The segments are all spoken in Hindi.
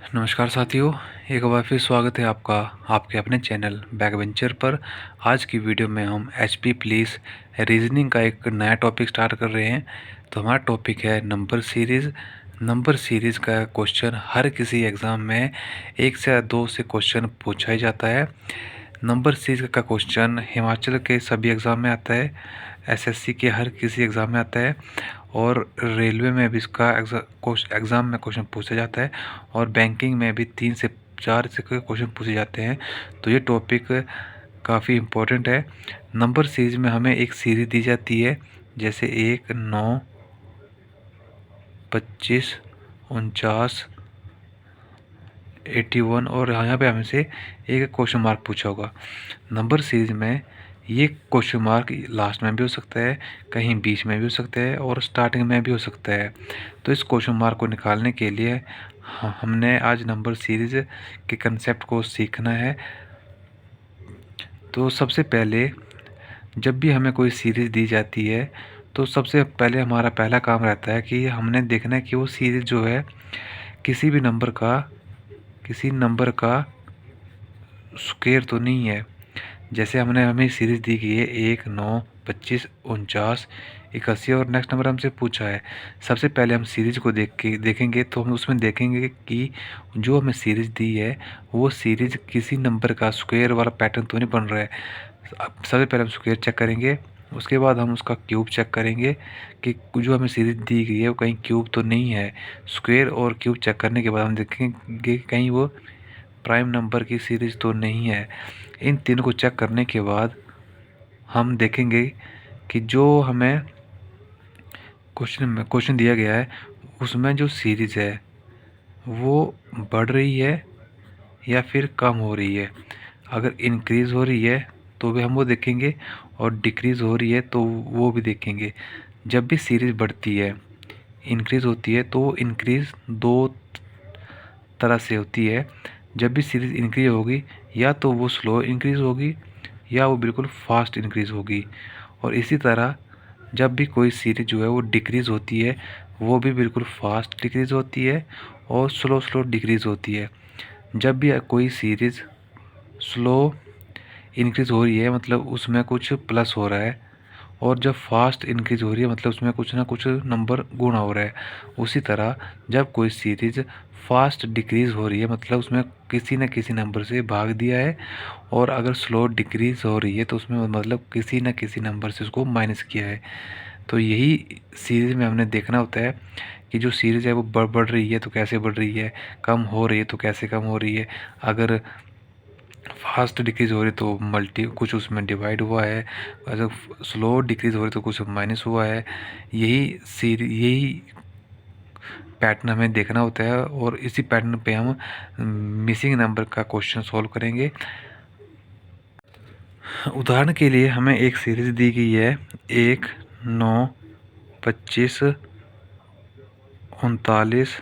नमस्कार साथियों, एक बार फिर स्वागत है आपका आपके अपने चैनल बैकवेंचर पर। आज की वीडियो में हम एचपी पुलिस रीजनिंग का एक नया टॉपिक स्टार्ट कर रहे हैं। तो हमारा टॉपिक है नंबर सीरीज़। नंबर सीरीज़ का क्वेश्चन हर किसी एग्ज़ाम में 1 से 2 से क्वेश्चन पूछा ही जाता है। नंबर सीरीज़ का क्वेश्चन हिमाचल के सभी एग्ज़ाम में आता है, एसएससी के हर किसी एग्ज़ाम में आता है और रेलवे में भी इसका एग्ज़ाम में क्वेश्चन पूछा जाता है और बैंकिंग में भी 3 से 4 से क्वेश्चन पूछे जाते हैं। तो ये टॉपिक काफ़ी इम्पोर्टेंट है। नंबर सीरीज में हमें एक सीरीज दी जाती है, जैसे 1, 9, 25, 49, 81 और यहाँ पे हमसे एक क्वेश्चन मार्क पूछा होगा। नंबर सीरीज में ये क्वेश्चन मार्क लास्ट में भी हो सकता है, कहीं बीच में भी हो सकता है और स्टार्टिंग में भी हो सकता है। तो इस क्वेश्चन मार्क को निकालने के लिए हमने आज नंबर सीरीज के कंसेप्ट को सीखना है। तो सबसे पहले जब भी हमें कोई सीरीज़ दी जाती है तो सबसे पहले हमारा पहला काम रहता है कि हमने देखना है कि वो सीरीज़ जो है किसी नंबर का स्क्वायर तो नहीं है। जैसे हमें सीरीज़ दी गई है 1, 9, 25, 49, 81 और नेक्स्ट नंबर हमसे पूछा है। सबसे पहले हम सीरीज़ को देखेंगे तो हम उसमें देखेंगे कि जो हमें सीरीज़ दी है वो सीरीज़ किसी नंबर का स्क्वायर वाला पैटर्न तो नहीं बन रहा है। सबसे पहले हम स्क्वायर चेक करेंगे, उसके बाद हम उसका क्यूब चेक करेंगे कि जो हमें सीरीज़ दी गई है वो कहीं क्यूब तो नहीं है। स्क्वायर और क्यूब चेक करने के बाद हम देखेंगे कहीं वो प्राइम नंबर की सीरीज़ तो नहीं है। इन तीनों को चेक करने के बाद हम देखेंगे कि जो हमें क्वेश्चन दिया गया है उसमें जो सीरीज़ है वो बढ़ रही है या फिर कम हो रही है। अगर इंक्रीज़ हो रही है तो भी हम वो देखेंगे और डिक्रीज़ हो रही है तो वो भी देखेंगे। जब भी सीरीज़ बढ़ती है, इंक्रीज़ होती है, तो इंक्रीज़ दो तरह से होती है। जब भी सीरीज़ इंक्रीज़ होगी या तो वो स्लो इंक्रीज़ होगी या वो बिल्कुल फास्ट इंक्रीज़ होगी। और इसी तरह जब भी कोई सीरीज़ जो है वो डिक्रीज़ होती है वो भी बिल्कुल फास्ट डिक्रीज़ होती है और स्लो स्लो डिक्रीज़ होती है। जब भी कोई सीरीज़ स्लो इंक्रीज़ हो रही है मतलब उसमें कुछ प्लस हो रहा है और जब फास्ट इंक्रीज़ हो रही है मतलब उसमें कुछ ना कुछ नंबर गुणा हो रहा है। उसी तरह जब कोई सीरीज़ फास्ट डिक्रीज़ हो रही है मतलब उसमें किसी न किसी नंबर से भाग दिया है और अगर स्लो डिक्रीज़ हो रही है तो उसमें मतलब किसी न किसी नंबर से उसको माइनस किया है। तो यही सीरीज़ में हमने देखना होता है कि जो सीरीज़ है वो बढ़ रही है तो कैसे बढ़ रही है, कम हो रही है तो कैसे कम हो रही है। अगर फास्ट डिक्रीज़ हो रही तो मल्टी कुछ उसमें डिवाइड हुआ है, अगर स्लो डिक्रीज़ हो रही तो कुछ माइनस हुआ है। यही पैटर्न हमें देखना होता है और इसी पैटर्न पे हम मिसिंग नंबर का क्वेश्चन सॉल्व करेंगे। उदाहरण के लिए हमें एक सीरीज़ दी गई है 1, 9, 25, 39,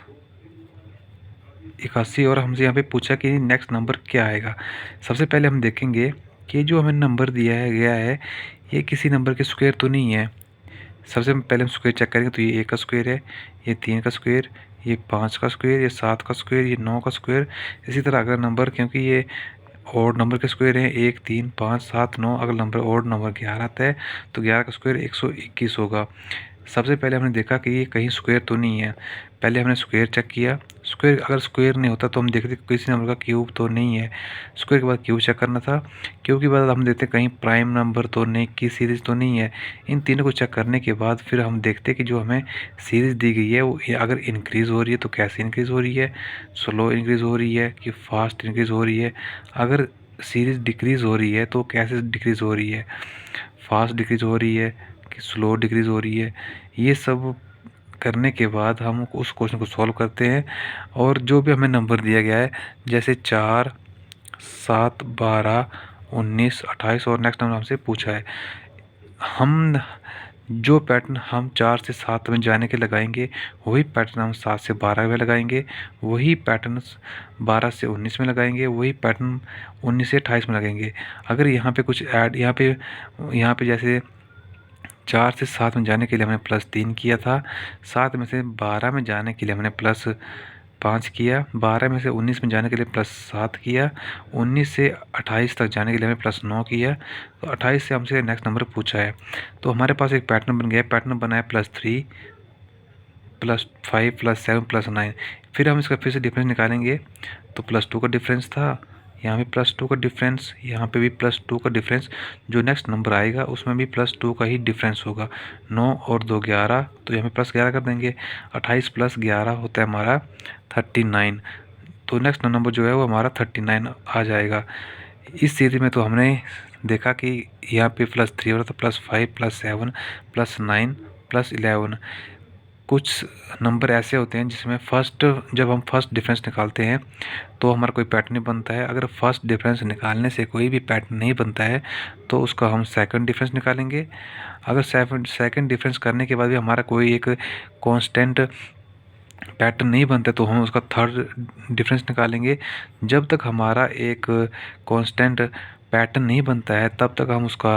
81 और हमसे यहाँ पे पूछा कि नेक्स्ट नंबर क्या आएगा। सबसे पहले हम देखेंगे कि जो हमें नंबर गया है ये किसी नंबर के स्क्वायर तो नहीं है। सबसे पहले हम स्क्वायर चेक करेंगे तो ये 1 का स्क्वायर है, ये 3 का स्क्वायर, ये 5 का स्क्वायर, ये 7 का स्क्वायर, ये 9 का स्क्वायर। इसी तरह अगर नंबर क्योंकि ये और नंबर के स्क्वायर हैं 1, 3, 5, 7, 9, अगर नंबर और नंबर 11 आता है तो 11 का स्क्वायर 121 होगा। सबसे पहले हमने देखा कि ये कहीं स्क्वायर तो नहीं है। पहले हमने स्क्वायर चेक किया, स्क्वायर अगर स्क्वायर नहीं होता तो हम देखते किसी नंबर का क्यूब तो नहीं है। स्क्वायर के बाद क्यूब चेक करना था, क्यूब के बाद हम देखते कहीं प्राइम नंबर तो नहीं की सीरीज़ तो नहीं है। इन तीनों को चेक करने के बाद फिर हम देखते कि जो हमें सीरीज़ दी गई है वो अगर इंक्रीज़ हो रही है तो कैसे इंक्रीज़ हो रही है, स्लो इंक्रीज़ हो रही है कि फास्ट इंक्रीज़ हो रही है। अगर सीरीज़ डिक्रीज़ हो रही है तो कैसे डिक्रीज़ हो रही है, फास्ट डिक्रीज़ हो रही है कि स्लो डिक्रीज़ हो रही है। ये सब करने के बाद हम उस क्वेश्चन को सॉल्व करते हैं और जो भी हमें नंबर दिया गया है जैसे 4, 7, 12, 19, 28 और नेक्स्ट नंबर हमसे पूछा है, हम जो पैटर्न हम 4 से 7 में जाने के लगाएंगे वही पैटर्न हम 7 से 12 में लगाएंगे, वही पैटर्न 12 से 19 में लगाएंगे, वही पैटर्न 19 से 28 में लगाएंगे। अगर यहाँ पे कुछ ऐड यहाँ पे जैसे 4 से 7 में जाने के लिए हमने +3 किया था, 7 में से 12 में जाने के लिए हमने 5 किया, 12 में से 19 में जाने के लिए +7 किया, 19 से 28 तक जाने के लिए हमें +9 किया। तो 28 से हमसे नेक्स्ट नंबर पूछा है। तो हमारे पास एक पैटर्न बन गया। पैटर्न बना है +3 +5 +7 +9। फिर हम इसका फिर से डिफरेंस निकालेंगे। तो +2 का डिफरेंस था, यहाँ पे +2 का डिफरेंस, यहाँ पे भी +2 का डिफरेंस। जो नेक्स्ट नंबर आएगा उसमें भी +2 का ही डिफरेंस होगा। 9 और 2 11, तो यहाँ पे +11 कर देंगे। 28 + 11 होता है हमारा 39। तो नेक्स्ट नंबर जो है वो हमारा 39 आ जाएगा। इस सीरीज में तो हमने देखा कि यहाँ पे +3 हो रहा था, +5 +7 +9 +11। कुछ नंबर ऐसे होते हैं जिसमें जब हम फर्स्ट डिफरेंस निकालते हैं तो हमारा कोई पैटर्न नहीं बनता है। अगर फर्स्ट डिफरेंस निकालने से कोई भी पैटर्न नहीं बनता है तो उसका हम सेकंड डिफरेंस निकालेंगे। अगर सेकंड डिफरेंस करने के बाद भी हमारा कोई एक कांस्टेंट पैटर्न नहीं बनता तो हम उसका थर्ड डिफरेंस निकालेंगे। जब तक हमारा एक कांस्टेंट पैटर्न नहीं बनता है तब तक हम उसका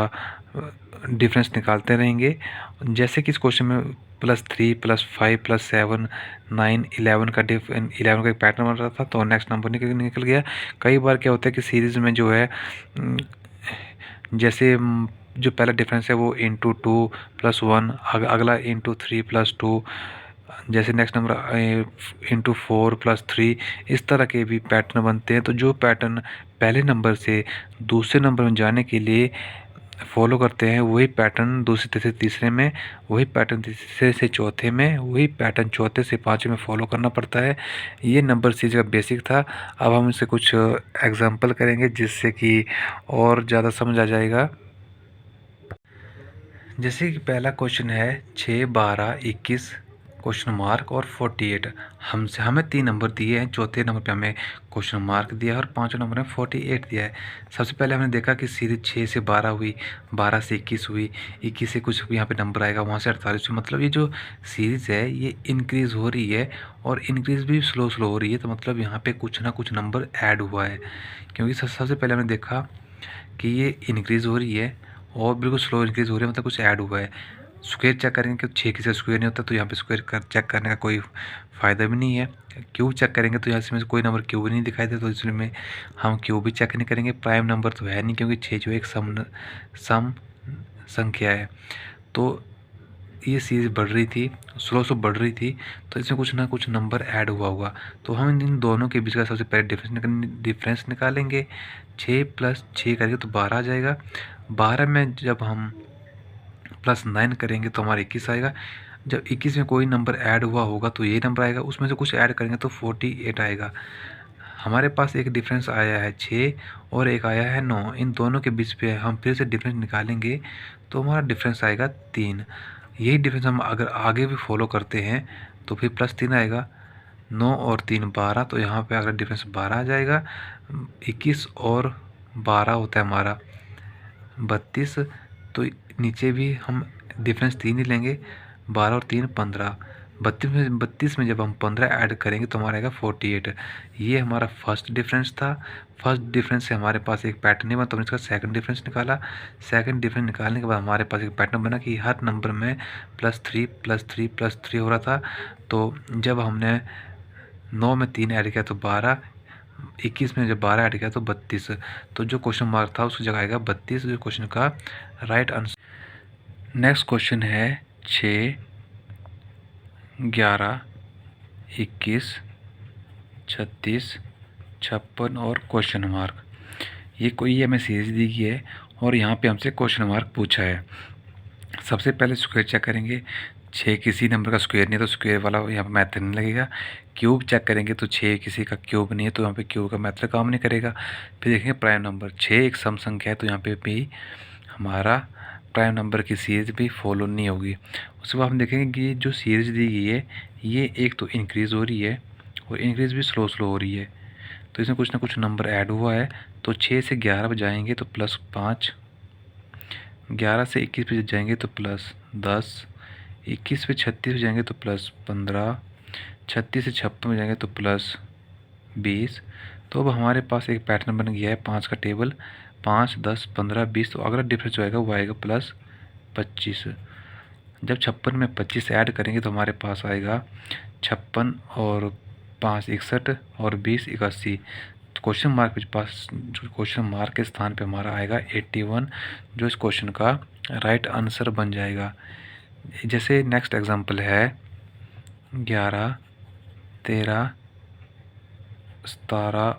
डिफरेंस निकालते रहेंगे। जैसे कि इस क्वेश्चन में +3 +5 +7 9 11 का 11 का एक पैटर्न बन रहा था, तो नेक्स्ट नंबर निकल गया। कई बार क्या होता है कि सीरीज़ में जो है जैसे जो पहला डिफरेंस है वो ×2 +1, अगला ×3 +2, जैसे नेक्स्ट नंबर ×4 +3, इस तरह के भी पैटर्न बनते हैं। तो जो पैटर्न पहले नंबर से दूसरे नंबर में जाने के लिए फॉलो करते हैं वही पैटर्न दूसरे से तीसरे में, वही पैटर्न तीसरे से चौथे में, वही पैटर्न चौथे से पाँचवें में फॉलो करना पड़ता है। ये नंबर सीरीज का बेसिक था। अब हम इससे कुछ एग्जांपल करेंगे जिससे कि और ज़्यादा समझ आ जाएगा। जैसे कि पहला क्वेश्चन है 6 12 21 क्वेश्चन मार्क और 48। हमें 3 नंबर दिए हैं। चौथे नंबर पे हमें क्वेश्चन मार्क दिया है और पाँचवें नंबर में 48 दिया है। सबसे पहले हमने देखा कि सीरीज 6 से 12 हुई, 12 से 21 हुई, 21 से कुछ यहाँ पे नंबर आएगा, वहाँ से 48 हुई। मतलब ये जो सीरीज़ है ये इंक्रीज़ हो रही है और इंक्रीज़ भी स्लो स्लो हो रही है। तो मतलब यहाँ पर कुछ ना कुछ नंबर ऐड हुआ है, क्योंकि सबसे पहले हमने देखा कि ये इंक्रीज़ हो रही है और बिल्कुल स्लो इंक्रीज़ हो रही है, मतलब कुछ ऐड हुआ है। स्क्वायर चेक करेंगे कि 6 किसी स्क्वायर नहीं होता, तो यहाँ पे चेक करने का कोई फ़ायदा भी नहीं है। क्यूब चेक करेंगे तो यहाँ इसमें कोई नंबर क्यूब नहीं दिखाई दे, तो इसमें हम क्यूब भी चेक नहीं करेंगे। प्राइम नंबर तो है नहीं, क्योंकि 6 जो एक सम संख्या है। तो ये सीरीज बढ़ रही थी, स्लो बढ़ रही थी, तो इसमें कुछ ना कुछ नंबर ऐड हुआ होगा। तो हम इन दोनों के बीच का सबसे पहले डिफरेंस निकालेंगे। 6 + 6 करेंगे तो 12 आ जाएगा। 12 में जब हम +9 करेंगे तो हमारा 21 आएगा। जब 21 में कोई नंबर ऐड हुआ होगा तो ये नंबर आएगा, उसमें से कुछ ऐड करेंगे तो 48 आएगा। हमारे पास एक डिफरेंस आया है 6 और एक आया है 9। इन दोनों के बीच पे हम फिर से डिफरेंस निकालेंगे तो हमारा डिफरेंस आएगा 3। यही डिफरेंस हम अगर आगे भी फॉलो करते हैं तो फिर +3 आएगा। 9 और 3 12, तो यहाँ पे अगर डिफरेंस 12 आ जाएगा। 21 और 12 होता है हमारा 32। तो नीचे भी हम डिफरेंस 3 ही लेंगे। 12 और 3 15। 32 में जब हम 15 ऐड करेंगे तो हमारा आएगा 48। ये हमारा फर्स्ट डिफरेंस था। फर्स्ट डिफरेंस से हमारे पास एक पैटर्न नहीं बना, तो हमने इसका सेकंड डिफरेंस निकाला। सेकंड डिफरेंस निकालने के बाद हमारे पास एक पैटर्न बना कि हर नंबर में +3 +3 +3 हो रहा था। तो जब हमने 9 में 3 ऐड किया तो 12, 21 में जब 12 ऐड किया तो 32। तो जो क्वेश्चन मार्क था उसकी जगह आएगा 32, जो क्वेश्चन का राइट आंसर। नेक्स्ट क्वेश्चन है 6 11 21 36 56 और क्वेश्चन मार्क। ये हमें सीरीज दी गई है और यहाँ पे हमसे क्वेश्चन मार्क पूछा है। सबसे पहले स्क्वायर चेक करेंगे। 6 किसी नंबर का स्क्वायर नहीं है तो स्क्वायर वाला यहाँ पे मेथड नहीं लगेगा। क्यूब चेक करेंगे तो 6 किसी का क्यूब नहीं है तो यहाँ पे क्यूब का मेथड काम नहीं करेगा। फिर देखेंगे प्राइम नंबर, 6 एक सम संख्या है तो यहाँ पे भी हमारा प्राइम नंबर की सीरीज़ भी फॉलो नहीं होगी। उसके बाद हम देखेंगे कि जो सीरीज़ दी गई है ये एक तो इंक्रीज़ हो रही है और इंक्रीज़ भी स्लो हो रही है, तो इसमें कुछ ना कुछ नंबर ऐड हुआ है। तो 6 से 11 पर जाएंगे तो +5, 11 से 21 पे जाएंगे तो +10, 21 पे 36 पे जाएंगे तो +15, 36 से 56 में जाएंगे तो +20। तो अब हमारे पास एक पैटर्न बन गया है 5 का टेबल, 5 10 15 20। तो अगला डिफरेंस जो आएगा वो आएगा +25। जब 56 में 25 ऐड करेंगे तो हमारे पास आएगा 56 और 5 61 और 20 81। तो क्वेश्चन मार्क के पास, जो क्वेश्चन मार्क के स्थान पे हमारा आएगा 81, जो इस क्वेश्चन का राइट आंसर बन जाएगा। जैसे नेक्स्ट एग्जांपल है 11 13 17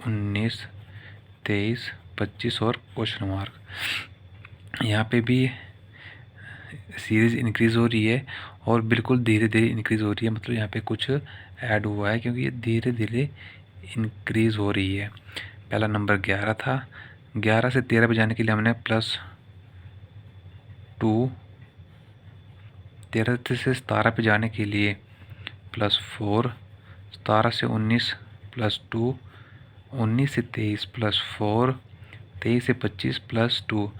19 23 25 और क्वेश्चन मार्क। यहाँ पे भी सीरीज़ इंक्रीज़ हो रही है और बिल्कुल धीरे धीरे इंक्रीज़ हो रही है, मतलब यहाँ पे कुछ ऐड हुआ है क्योंकि ये धीरे धीरे इंक्रीज़ हो रही है। पहला नंबर 11 था, 11 से 13 पे जाने के लिए हमने +2, 13 से 17 पे जाने के लिए +4, 17 से 19 +2, 19 से 23 +4, 23 से 25 +2।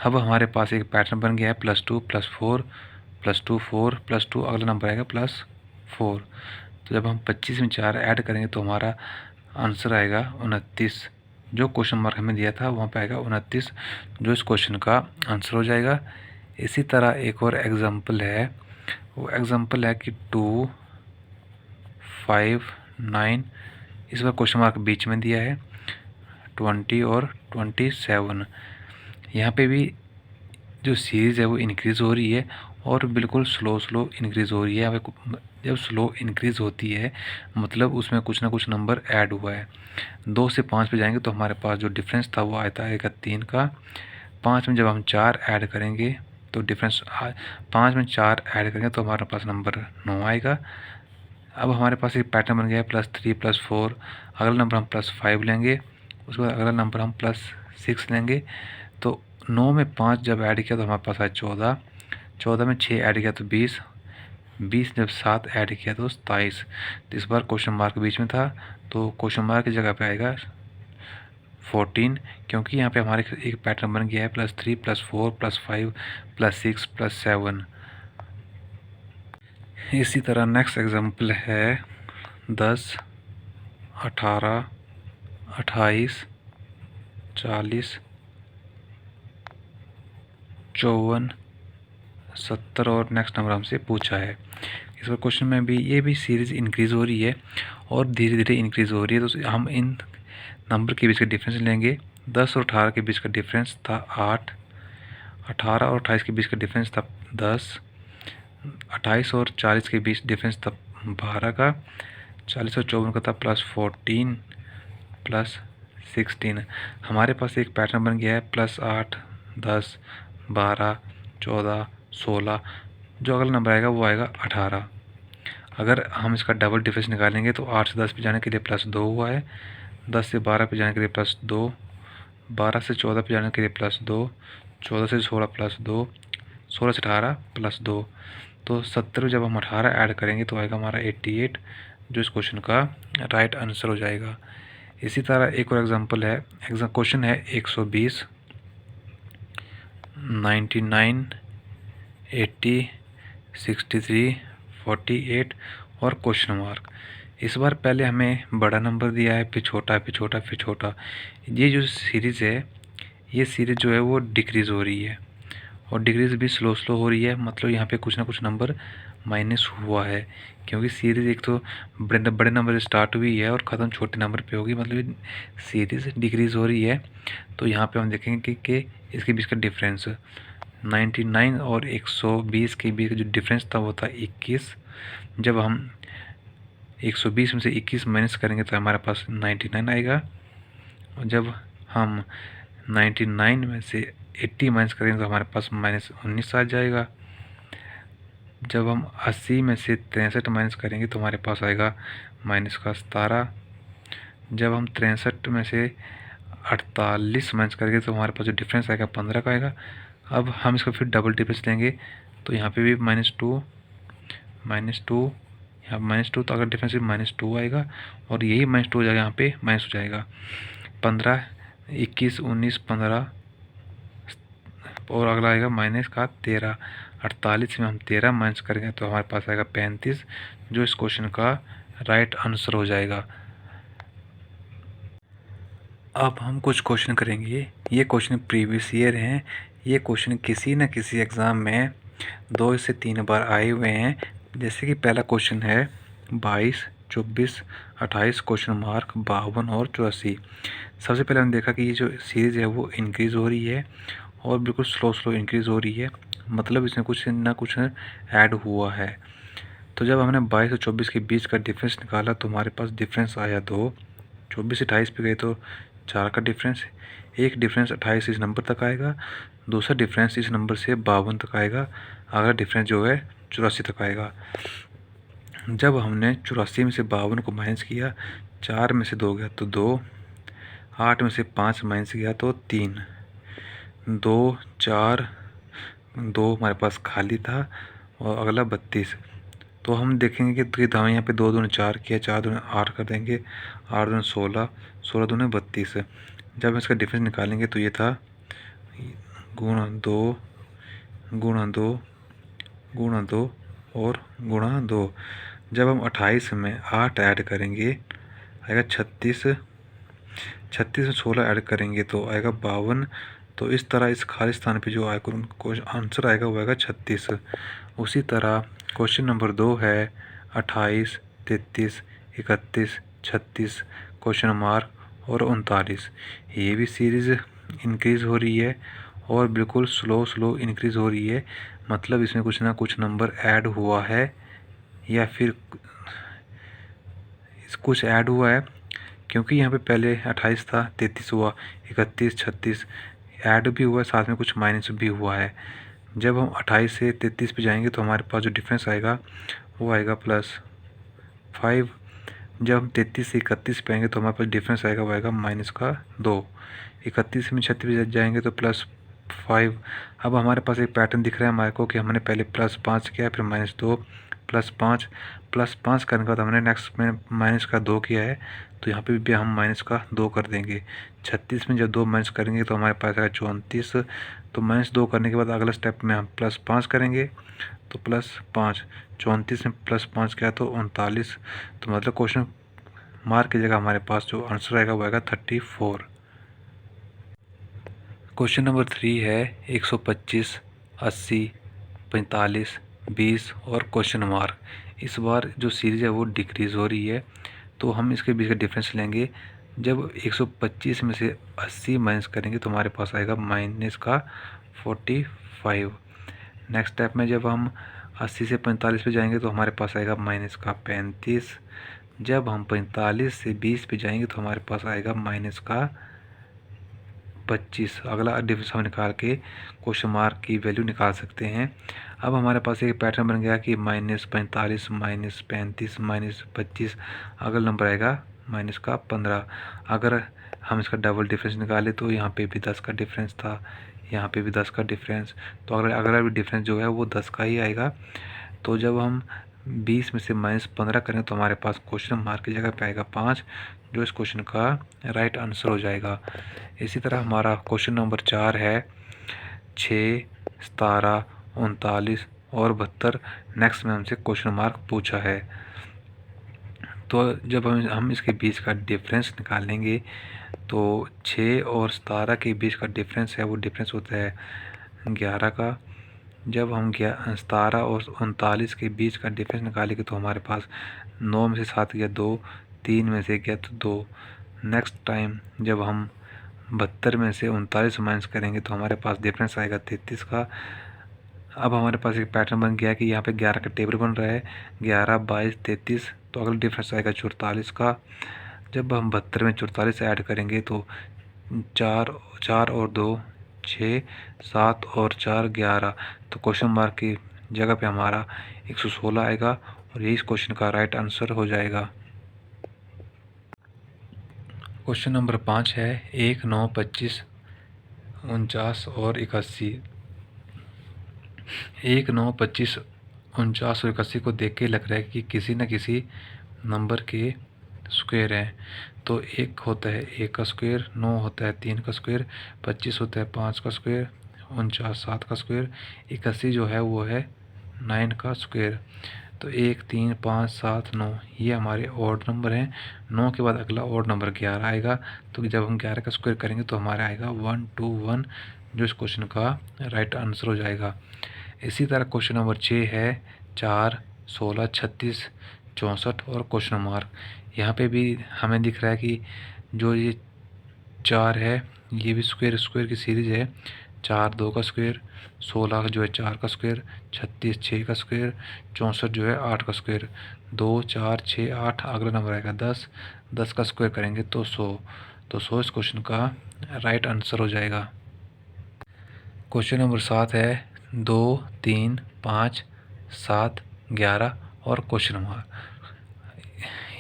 अब हमारे पास एक पैटर्न बन गया है +2 +4 +2 4 +2, अगला नंबर आएगा +4। तो जब हम 25 में 4 ऐड करेंगे तो हमारा आंसर आएगा 29। जो क्वेश्चन मार्क हमें दिया था वहाँ पे आएगा 29, जो इस क्वेश्चन का आंसर हो जाएगा। इसी तरह एक और एग्जांपल है, वो एग्जांपल है कि 2 5 9, इस बार क्वेश्चन मार्क बीच में दिया है 20 और 27। यहाँ पे भी जो सीरीज़ है वो इंक्रीज़ हो रही है और बिल्कुल स्लो इंक्रीज़ हो रही है। जब स्लो इंक्रीज़ होती है मतलब उसमें कुछ ना कुछ नंबर ऐड हुआ है। 2 से 5 पे जाएंगे तो हमारे पास जो डिफरेंस था वो आता है 3 का। 5 में जब हम 4 ऐड करेंगे तो डिफरेंस 5 में 4 ऐड करेंगे तो हमारे पास नंबर 9 आएगा। अब हमारे पास एक पैटर्न बन गया है +3 +4, अगला नंबर हम +5 लेंगे, उसके बाद अगला नंबर हम +6 लेंगे। तो 9 में 5 जब ऐड किया तो हमारे पास आया 14, 14 में 6 ऐड किया तो 20, 20 जब 7 ऐड किया तो 27। तो इस बार क्वेश्चन मार्क बीच में था तो क्वेश्चन मार्क की जगह पे आएगा 14, क्योंकि यहाँ पे हमारे एक पैटर्न बन गया है +3 +4 +5 +6 +7। इसी तरह नेक्स्ट एग्जांपल है 10 18 28 40 54 70 और नेक्स्ट नंबर हमसे पूछा है। इस बार क्वेश्चन में भी ये भी सीरीज़ इंक्रीज़ हो रही है और धीरे धीरे इंक्रीज़ हो रही है। तो हम इन नंबर के बीच का डिफरेंस लेंगे। 10 और 18 के बीच का डिफरेंस था 8, 18 और 28 के बीच का डिफरेंस था 10, 28 और 40 के बीच डिफरेंस था 12 का, 40 और 54 का था +14 +16। हमारे पास एक पैटर्न बन गया है +8 10 12 14 16, जो अगला नंबर आएगा वो आएगा 18। अगर हम इसका डबल डिफरेंस निकालेंगे तो 8 से 10 पे जाने के लिए +2 हुआ है, 10 से 12 पे जाने के लिए +2, 12 से 14 पे जाने के लिए +2, 14 से 16 +2, 16 से 18 +2। तो 70 जब हम 18 ऐड करेंगे तो आएगा हमारा 88, जो इस क्वेश्चन का राइट आंसर हो जाएगा। इसी तरह एक और एग्जांपल है, क्वेश्चन है 120 99 80 63 48 और क्वेश्चन मार्क। इस बार पहले हमें बड़ा नंबर दिया है, फिर छोटा, फिर छोटा, फिर छोटा। ये जो सीरीज़ है, ये सीरीज़ जो है वो डिक्रीज़ हो रही है और डिक्रीज़ भी स्लो हो रही है, मतलब यहाँ पे कुछ ना कुछ नंबर माइनस हुआ है, क्योंकि सीरीज़ एक तो बड़े नंबर से स्टार्ट हुई है और ख़त्म छोटे नंबर पे होगी, मतलब सीरीज़ डिक्रीज़ हो रही है। तो यहाँ पे हम देखेंगे कि इसके बीच का डिफरेंस 99 और 120 के बीच जो डिफरेंस था वो था 21। जब हम 120 में से 21 माइनस करेंगे तो हमारे पास 99 आएगा, और जब हम 99 में से 80 माइनस करेंगे तो हमारे पास -19 आ जाएगा। जब हम 80 में से 63 माइनस करेंगे तो हमारे पास आएगा -17। जब हम 63 में से 48 माइनस करेंगे तो हमारे पास जो डिफरेंस आएगा 15 का आएगा। अब हम इसको फिर डबल डिफरेंस लेंगे तो यहाँ पे भी -2 यहाँ -2, तो अगर डिफरेंस भी -2 आएगा और यही -2 हो जाएगा, यहाँ पे माइनस हो जाएगा। 15 21 19 15 और अगला आएगा -13। 48 में हम 13 माइनस करेंगे तो हमारे पास आएगा 35, जो इस क्वेश्चन का राइट आंसर हो जाएगा। अब हम कुछ क्वेश्चन करेंगे, ये क्वेश्चन प्रीवियस ईयर हैं। ये क्वेश्चन किसी न किसी एग्ज़ाम में 2 से 3 बार आए हुए हैं। जैसे कि पहला क्वेश्चन है 22 24, 28, क्वेश्चन मार्क 52 और 84। सबसे पहले हमने देखा कि ये जो सीरीज़ है वो इंक्रीज़ हो रही है और बिल्कुल स्लो स्लो इंक्रीज़ हो रही है, मतलब इसमें कुछ ना कुछ ऐड हुआ है। तो जब हमने 22 और 24 के बीच का डिफरेंस निकाला तो हमारे पास डिफरेंस आया 2। 24 से 28 पे गए तो 4 का डिफरेंस। एक डिफरेंस 28 इस नंबर तक आएगा, दूसरा डिफरेंस इस नंबर से 52 तक आएगा, अगला डिफरेंस जो है 84 तक आएगा। जब हमने 84 में से 52 को माइनस किया, 4 में से 2 गया तो 2, 8 में से 5 माइनस किया तो 3, 2, 4, 2 हमारे पास खाली था और अगला 32। तो हम देखेंगे कि हमें यहाँ पे 2 दूनी 4 किया, 4 दूनी 8 कर देंगे, 8 दूनी 16, 16 दूनी 32। जब हम इसका डिफरेंस निकालेंगे तो ये था गुणा 2 गुणा 2 गुणा 2 और गुणा 2। जब हम 28 में 8 ऐड करेंगे आएगा 36, 36 में 16 ऐड करेंगे तो आएगा 52। तो इस तरह इस खाली स्थान पे जो आंसर आएगा वो आएगा 36। उसी तरह क्वेश्चन नंबर 2 है 28, 33, 31, 36, क्वेश्चन मार्क और 39। ये भी सीरीज़ इंक्रीज़ हो रही है और बिल्कुल स्लो स्लो इंक्रीज़ हो रही है, मतलब इसमें कुछ ना कुछ नंबर ऐड हुआ है या फिर कुछ ऐड हुआ है, क्योंकि यहाँ पे पहले 28 था, 33 हुआ, 31, 36 ऐड भी हुआ है, साथ में कुछ माइनस भी हुआ है। जब हम 28 से 33 पे जाएंगे तो हमारे पास जो डिफरेंस आएगा वो आएगा +5। जब हम 33 से 31 पे आएंगे तो हमारे पास डिफरेंस आएगा वो आएगा -2। 31 में 36 जाएंगे तो +5। अब हमारे पास एक पैटर्न दिख रहा है हमारे को कि हमने पहले +5 किया, फिर -2, +5, +5 करने के बाद हमने नेक्स्ट में -2 किया है, तो यहाँ पे भी हम -2 कर देंगे। 36 में जब 2 माइनस करेंगे तो हमारे पास आएगा 34। तो -2 करने के बाद अगला स्टेप में हम +5 करेंगे तो +5, 34 में +5 किया तो 39। तो मतलब क्वेश्चन मार्क की जगह हमारे पास जो आंसर आएगा वो आएगा 34। क्वेश्चन नंबर 3 है 125, 80, 45, 20 और क्वेश्चन मार्क। इस बार जो सीरीज है वो डिक्रीज़ हो रही है, तो हम इसके बीच का डिफरेंस लेंगे। जब 125 में से 80 माइनस करेंगे तो हमारे पास आएगा -45। नेक्स्ट स्टेप में जब हम 80 से 45 पे जाएंगे तो हमारे पास आएगा -35। जब हम 45 से 20 पे जाएंगे तो हमारे पास आएगा -25। अगला डिफरेंस हम निकाल के क्वेश्चन मार्क की वैल्यू निकाल सकते हैं। अब हमारे पास एक पैटर्न बन गया कि -45, -35, -25, अगला नंबर आएगा -15। अगर हम इसका डबल डिफरेंस निकालें तो यहाँ पे भी 10 का डिफरेंस था, यहाँ पे भी 10 का डिफरेंस, तो अगला भी डिफरेंस जो है वो 10 का ही आएगा। तो जब हम 20 में से -15 करें तो हमारे पास क्वेश्चन मार्क की जगह पे आएगा 5, जो इस क्वेश्चन का राइट आंसर हो जाएगा। इसी तरह हमारा क्वेश्चन नंबर 4 है 6, 17, 39 और 72। नेक्स्ट में हमसे क्वेश्चन मार्क पूछा है, तो जब हम इसके बीच का डिफरेंस निकालेंगे तो 6 और 17 के बीच का डिफरेंस है वो डिफरेंस होता है 11 का। जब हम 17 और 39 के बीच का डिफरेंस निकालेंगे तो हमारे पास 9 में से 7 गया 2, 3 में से गया तो 2। नेक्स्ट टाइम जब हम 72 में से 39 माइनस करेंगे तो हमारे पास डिफरेंस आएगा 33 का। अब हमारे पास एक पैटर्न बन गया कि यहाँ पे 11 का टेबल बन रहा है, 11, 22, 33, तो अगला डिफरेंस आएगा 44 का। जब हम 72 में 44 ऐड करेंगे तो 4 और 2 6, 7 और 4 11। तो क्वेश्चन मार्क की जगह पे हमारा 116 आएगा और यही इस क्वेश्चन का राइट आंसर हो जाएगा। क्वेश्चन नंबर 5 है 1, 9, 25, 49 और 81। 1, 9, 25, 49 और 81 को देख के लग रहा है कि किसी न किसी नंबर के स्क्वायर हैं। तो 1 होता है 1 का स्क्वायर, 9 होता है 3 का स्क्वायर, 25 होता है 5 का स्क्वायर, 49 7 का स्क्वायर, 81 जो है वो है 9 का स्क्वायर। तो 1, 3, 5, 7, 9 ये हमारे ऑड नंबर हैं। 9 के बाद अगला ऑड नंबर 11 आएगा, तो जब हम 11 का स्क्वायर करेंगे तो हमारा आएगा 121, जो इस क्वेश्चन का राइट आंसर हो जाएगा। इसी तरह क्वेश्चन नंबर 6 है 4, 16, 36, 64 और क्वेश्चन मार्क। यहाँ पे भी हमें दिख रहा है कि जो ये 4 है ये भी स्क्वायर स्क्वायर की सीरीज है। 4 2 का स्क्वायर, 16 जो है 4 का स्क्वायर, 36 6 का स्क्वायर, 64 जो है 8 का स्क्वायर, 2 4 6 8 अगला नंबर आएगा 10, 10 का स्क्वायर करेंगे तो 100। तो 100 इस क्वेश्चन का राइट आंसर हो जाएगा। क्वेश्चन नंबर 7 है 2 3 5 7 11 और क्वेश्चन मार्क।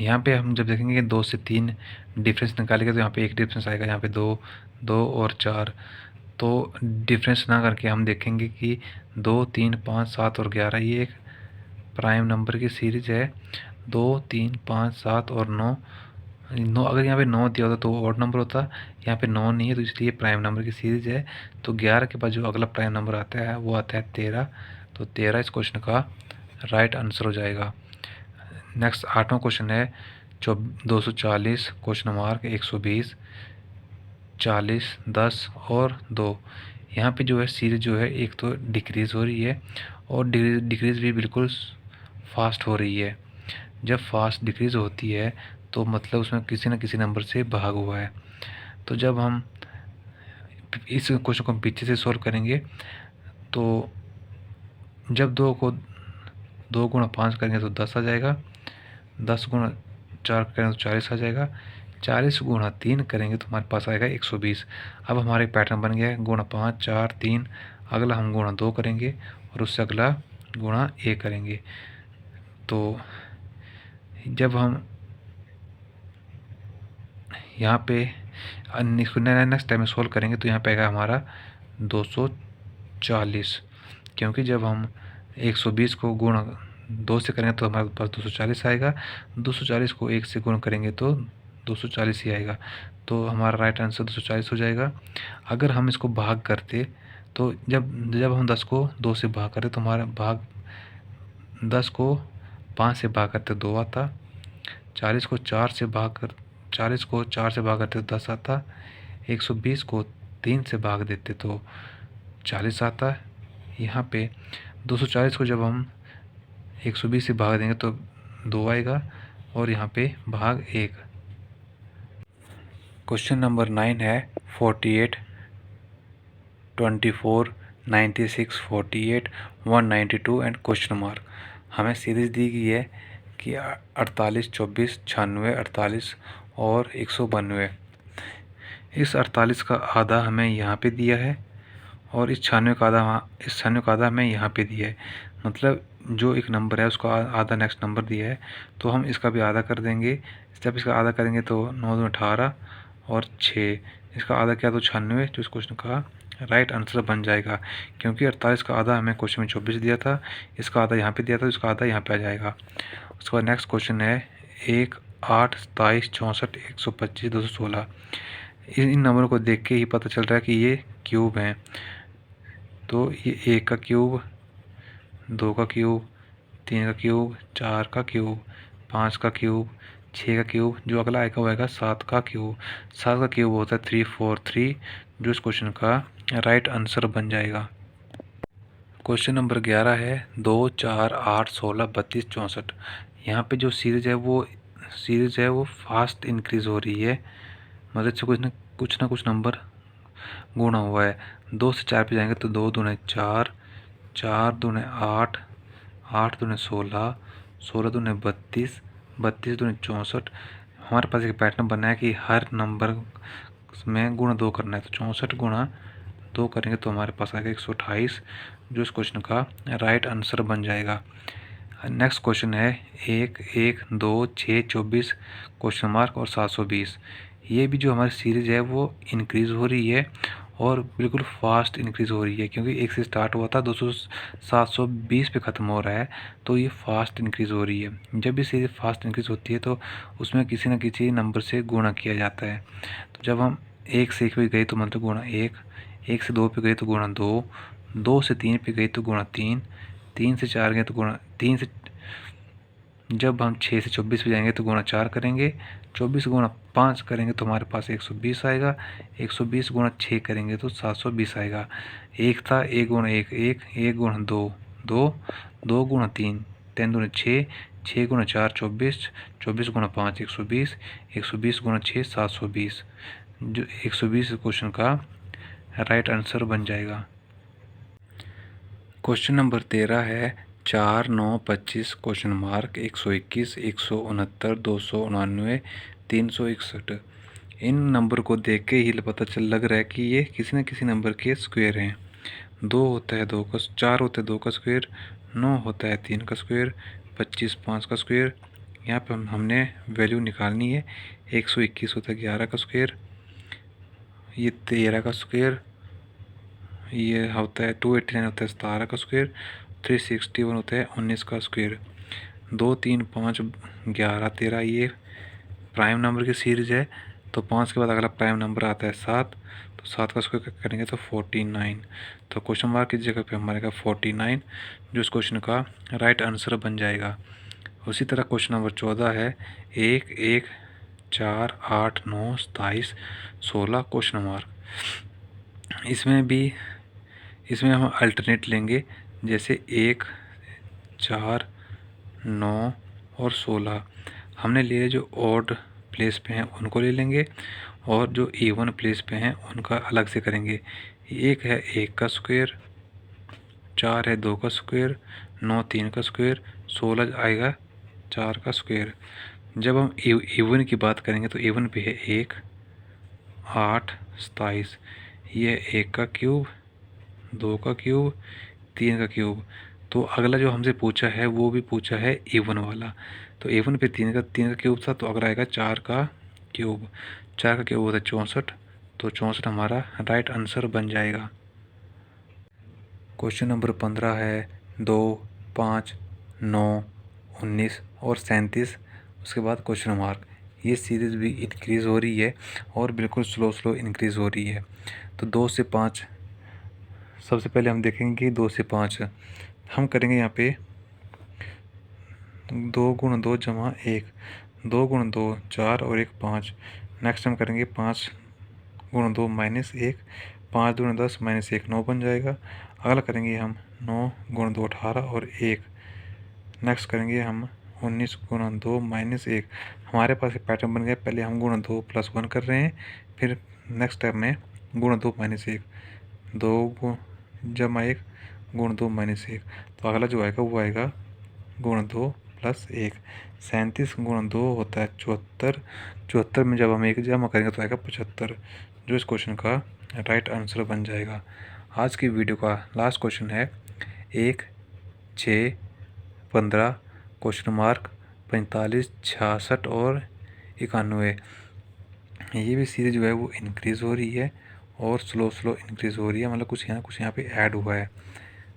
यहाँ पे हम जब देखेंगे कि 2 से 3 डिफरेंस निकालेंगे तो यहाँ पे एक डिफरेंस आएगा, यहाँ पे 2 2 और 4। तो डिफरेंस ना करके हम देखेंगे कि 2 3 5 7 और 11 ये एक प्राइम नंबर की सीरीज है। 2 3 5 7 और 9 अगर यहाँ पे 9 दिया होता तो वो ऑड नंबर होता, यहाँ पे 9 नहीं है तो इसलिए प्राइम नंबर की सीरीज है। तो 11 के बाद जो अगला प्राइम नंबर आता है वो आता है 13। तो 13 इस क्वेश्चन का राइट आंसर हो जाएगा। नेक्स्ट 8वां क्वेश्चन है 240 क्वेश्चन मार्क 120 40 10 और 2। यहाँ पे जो है सीरीज जो है एक तो डिक्रीज़ हो रही है और डिक्रीज़ भी बिल्कुल फास्ट हो रही है। जब फास्ट डिक्रीज़ होती है तो मतलब उसमें किसी न किसी नंबर से भाग हुआ है। तो जब हम इस क्वेश्चन को हम पीछे से सॉल्व करेंगे तो जब 2 गुणा 5 करेंगे तो 10 आ जाएगा, 10 गुणा 4 करेंगे तो 40 आ जाएगा, 40 गुणा 3 करेंगे तो हमारे पास आएगा 120। अब हमारे पैटर्न बन गया है गुणा 5 4 3, अगला हम गुणा 2 करेंगे और उससे अगला गुणा 1 करेंगे। तो जब हम यहाँ पे नेक्स्ट टाइम सॉल्व करेंगे तो यहाँ पे आएगा हमारा 240, क्योंकि जब हम 120 को गुणा 2 से करेंगे तो हमारे पास 240 आएगा, 240 को 1 से गुणा करेंगे तो 240 ही आएगा। तो हमारा राइट आंसर 240 हो जाएगा। अगर हम इसको भाग करते तो जब जब हम 10 को 2 से भाग करते तो हमारा भाग 10 को 5 से भाग करते 2 आता, 40 को 4 से भाग करते तो 10 आता, 120 को 3 से भाग देते तो 40 आता। यहाँ पे 240 को जब हम 120 से भाग देंगे तो 2 आएगा और यहाँ पे भाग 1। क्वेश्चन नंबर 9 है 48 24 96 48 192 एंड क्वेश्चन मार्क। हमें सीरीज दी गई है कि 48 24 96 48 और 192। इस 48 का आधा हमें यहाँ पे दिया है और इस 96 का आधा हमें यहाँ पे दिया है। मतलब जो एक नंबर है उसका आधा नेक्स्ट नंबर दिया है तो हम इसका भी आधा कर देंगे। जब इसका आधा करेंगे तो 9 दूनी 18 और 6, इसका आधा क्या तो 96, जो इस क्वेश्चन का राइट आंसर बन जाएगा। क्योंकि 48 का आधा हमें क्वेश्चन में 24 दिया था, इसका आधा यहाँ पे दिया था, इसका आधा यहाँ पे आ जाएगा। उसके बाद नेक्स्ट क्वेश्चन है 1 8 27 64 125 216। इन नंबरों को देख के ही पता चल रहा है कि ये क्यूब हैं। तो ये 1 का क्यूब, 2 का क्यूब, 3 का क्यूब, 4 का क्यूब, 5 का क्यूब, 6 का क्यूब, जो अगला आएगा वो आएगा 7 का क्यूब। 7 का क्यूब होता है 343, जो इस क्वेश्चन का राइट आंसर बन जाएगा। क्वेश्चन नंबर 11 है 2 4 8 16 32 64। यहाँ पे जो सीरीज है वो फास्ट इंक्रीज हो रही है, मतलब से कुछ ना कुछ नंबर गुणा हुआ है। 2 से 4 पे जाएंगे तो 2 दूने 4, 4 दूने 8, 8 दूने 16, 16 दूने 32, 32 दूने 64। हमारे पास एक पैटर्न बना है कि हर नंबर में गुणा 2 करना है, तो 64 गुणा 2 करेंगे तो हमारे पास आएगा 128, जो इस क्वेश्चन का राइट आंसर बन जाएगा। नेक्स्ट क्वेश्चन है 1 1 2 6 24 क्वेश्चन मार्क और 720। ये भी जो हमारी सीरीज है वो इंक्रीज़ हो रही है और बिल्कुल फास्ट इंक्रीज़ हो रही है, क्योंकि 1 से स्टार्ट हुआ था 720 पे ख़त्म हो रहा है। तो ये फास्ट इंक्रीज़ हो रही है। जब भी सीरीज फास्ट इंक्रीज़ होती है तो उसमें किसी न किसी नंबर से गुणा किया जाता है। तो जब हम 1 से 1 पे गए तो मतलब गुणा 1, 1 से 2 पे गए तो गुणा 2, 2 से 3 पे गए तो गुणा 3, 3 से 4 गए तो गुणा 3 से, जब हम 6 से 24 पे जाएंगे तो गुणा 4 करेंगे, 24 गुणा 5 करेंगे तो हमारे पास 120 आएगा, 120 गुणा 6 करेंगे तो 720 आएगा। 1 था, 1 गुणा 1 1, 1 गुणा 2 2, 2 गुणा 3 3 दूनी 6, 6 गुणा 4 24, 24 गुणा 5 120, 120 गुणा 6 720। जो 120 क्वेश्चन का राइट आंसर बन जाएगा। क्वेश्चन नंबर 13 है 4 9 25 क्वेश्चन मार्क 121 169 299 361। इन नंबर को देख के ही पता लग रहा है कि ये किसी न किसी नंबर के स्क्वायर हैं। 2 होता है 2 का, 4 होता है 2 का स्क्वायर, 9 होता है 3 का स्क्वायर, 25 5 का स्क्वायर। यहाँ पे हमने वैल्यू निकालनी है। 121 होता है 11 का स्क्वायर, ये 13 का स्क्वायर, ये होता है 289 होता है 17 का स्क्वायर, 361 होता है 19 का स्क्वायर। 2 3 5 11 13 ये प्राइम नंबर की सीरीज है। तो 5 के बाद अगला प्राइम नंबर आता है 7, तो 7 का स्क्वायर करेंगे तो 49। तो क्वेश्चन मार्क की जगह पे हमारे का 49, जो इस क्वेश्चन का राइट आंसर बन जाएगा। उसी तरह क्वेश्चन नंबर 14 है 1 1 4 8 9 27 16 क्वेश्चन मार्क। इसमें हम अल्टरनेट लेंगे, जैसे 1 4 9 और 16 हमने लिए जो ऑड प्लेस पे हैं उनको ले लेंगे, और जो इवन प्लेस पे हैं उनका अलग से करेंगे। 1 है 1 का स्क्वायर, 4 है 2 का स्क्वायर, 9 3 का स्क्वायर, 16 आएगा 4 का स्क्वायर। जब हम इवन की बात करेंगे तो इवन पे है 1 8 27, ये 1 का क्यूब, 2 का क्यूब, 3 का क्यूब। तो अगला जो हमसे पूछा है वो भी पूछा है इवन वाला। तो इवन पे 3 का क्यूब था, तो अगला आएगा 4 का क्यूब। 4 का क्यूब होता है 64, तो 64 हमारा राइट आंसर बन जाएगा। क्वेश्चन नंबर 15 है 2 5 9 19 और 37, उसके बाद क्वेश्चन मार्क। ये सीरीज़ भी इंक्रीज़ हो रही है और बिल्कुल स्लो इंक्रीज़ हो रही है। तो 2 से 5 सबसे पहले हम देखेंगे कि 2 से 5 हम करेंगे। यहाँ पे 2 गुण 2 जमा 1, 2 गुण 2 4 और 1 5। नेक्स्ट हम करेंगे 5 गुण 2 माइनस 1, 5 गुण 10 माइनस 1 9 बन जाएगा। अगला करेंगे हम 9 गुण 2 18 और 1। नेक्स्ट करेंगे हम 19 गुणा 2 माइनस 1। हमारे पास एक पैटर्न बन गया, पहले हम गुणा 2 प्लस 1 कर रहे हैं, फिर नेक्स्ट स्टेप में गुणा 2 माइनस 1, 2 जमा 1 गुण 2 माइनस 1। तो अगला जो आएगा वो आएगा गुणा 2 प्लस 1। 37 गुणा 2 होता है 74, 74 में जब हम 1 जमा करेंगे तो आएगा 75, जो इस क्वेश्चन का राइट आंसर बन जाएगा। आज की वीडियो का लास्ट क्वेश्चन है 1 6 15 क्वेश्चन मार्क 45 66 और 91। ये भी सीरीज जो है वो इंक्रीज़ हो रही है और स्लो इंक्रीज़ हो रही है, मतलब कुछ यहाँ पे ऐड हुआ है।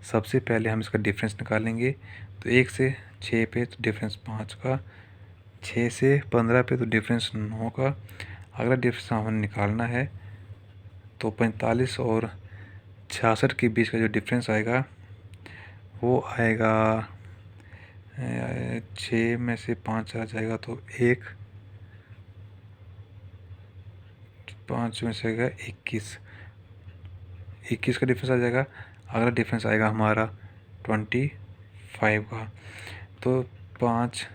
सबसे पहले हम इसका डिफरेंस निकालेंगे। तो 1 से 6 पे तो डिफरेंस 5 का, 6 से 15 पे तो डिफरेंस 9 का। अगला डिफरेंस हमें निकालना है, तो 45 और 66 के बीच का जो डिफरेंस आएगा वो आएगा 6 में से 5 चला जाएगा तो 1, 5 में से आएगा 21, 21 का डिफरेंस आ जाएगा। अगला डिफरेंस आएगा हमारा 25 का। तो 5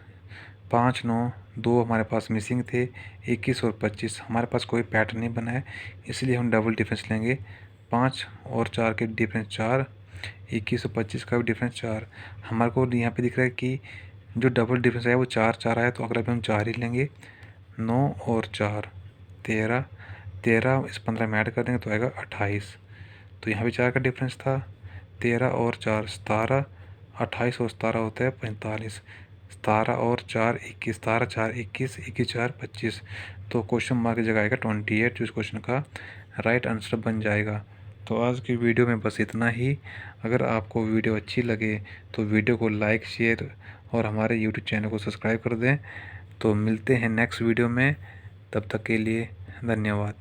5 9 2 हमारे पास मिसिंग थे, 21 और 25 हमारे पास कोई पैटर्न नहीं बना है, इसलिए हम डबल डिफरेंस लेंगे। 5 और 4 के डिफरेंस 4, 21 और 25 का भी डिफरेंस 4। हमारे को यहाँ पे दिख रहा है कि जो डबल डिफरेंस है वो 4 4 आया, तो अगला भी हम 4 ही लेंगे। 9 और 4 13, 13 इस 15 में ऐड कर देंगे तो आएगा 28। तो यहाँ भी 4 का डिफरेंस था, 13 और 4 17, 28 और 17 होता है 45, 17 और 4 21, 17 4 21, 21 4 25। तो क्वेश्चन मार्क की जगह आएगा 28, जो इस क्वेश्चन का राइट आंसर बन जाएगा। तो आज की वीडियो में बस इतना ही। अगर आपको वीडियो अच्छी लगे तो वीडियो को लाइक शेयर और हमारे यूट्यूब चैनल को सब्सक्राइब कर दें। तो मिलते हैं नेक्स्ट वीडियो में, तब तक के लिए धन्यवाद।